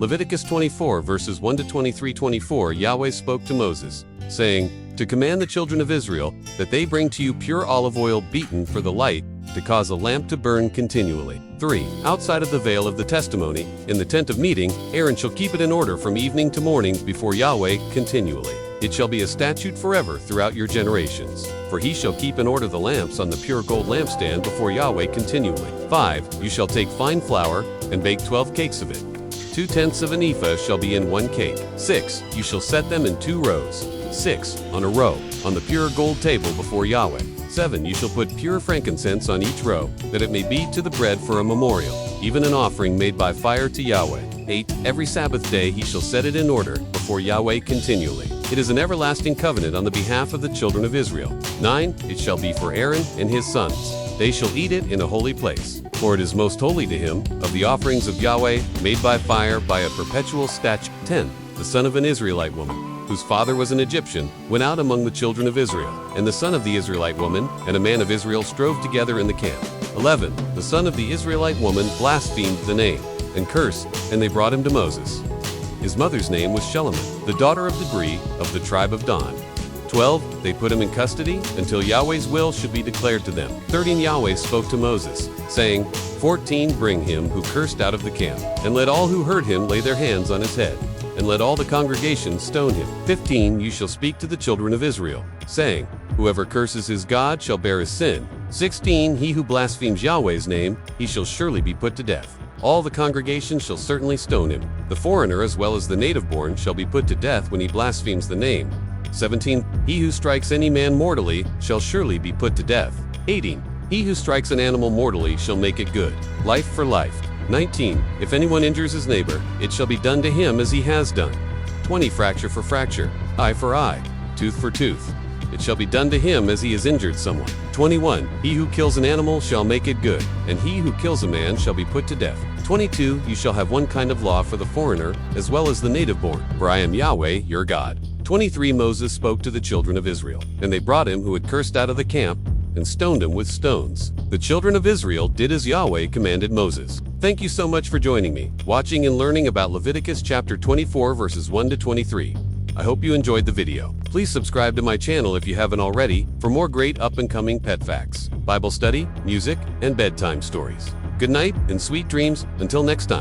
Leviticus 24 verses 1 to 23-24 Yahweh spoke to Moses, saying, to command the children of Israel that they bring to you pure olive oil beaten for the light, to cause a lamp to burn continually. 3. Outside of the veil of the testimony, in the tent of meeting, Aaron shall keep it in order from evening to morning before Yahweh continually. It shall be a statute forever throughout your generations. For he shall keep in order the lamps on the pure gold lampstand before Yahweh continually. 5. You shall take fine flour, and bake 12 cakes of it. 2/10 of an ephah shall be in one cake. 6. You shall set them in 2 rows. 6. On a row, on the pure gold table before Yahweh. 7. You shall put pure frankincense on each row, that it may be to the bread for a memorial, even an offering made by fire to Yahweh. 8. Every Sabbath day he shall set it in order before Yahweh continually. It is an everlasting covenant on the behalf of the children of Israel. 9. It shall be for Aaron and his sons. They shall eat it in a holy place, for it is most holy to him, of the offerings of Yahweh, made by fire by a perpetual statute. 10. The son of an Israelite woman, whose father was an Egyptian, went out among the children of Israel, and the son of the Israelite woman and a man of Israel strove together in the camp. 11. The son of the Israelite woman blasphemed the name, and cursed, and they brought him to Moses. His mother's name was Shelomith, the daughter of Debri, of the tribe of Dan. 12. They put him in custody until Yahweh's will should be declared to them. 13. Yahweh spoke to Moses, saying, 14. Bring him who cursed out of the camp, and let all who heard him lay their hands on his head, and let all the congregation stone him. 15. You shall speak to the children of Israel, saying, whoever curses his God shall bear his sin. 16. He who blasphemes Yahweh's name, he shall surely be put to death. All the congregation shall certainly stone him. The foreigner as well as the native-born shall be put to death when he blasphemes the name. 17. He who strikes any man mortally shall surely be put to death. 18. He who strikes an animal mortally shall make it good, life for life. 19. If anyone injures his neighbor, it shall be done to him as he has done. 20. Fracture for fracture, eye for eye, tooth for tooth. It shall be done to him as he has injured someone. 21. He who kills an animal shall make it good, and he who kills a man shall be put to death. 22. You shall have one kind of law for the foreigner as well as the native-born, for I am Yahweh your God. 23. Moses spoke to the children of Israel, and they brought him who had cursed out of the camp, and stoned him with stones. The children of Israel did as Yahweh commanded Moses. Thank you so much for joining me, watching and learning about Leviticus chapter 24 verses 1 to 23. I hope you enjoyed the video. Please subscribe to my channel if you haven't already for more great up-and-coming pet facts, Bible study, music, and bedtime stories. Good night and sweet dreams until next time.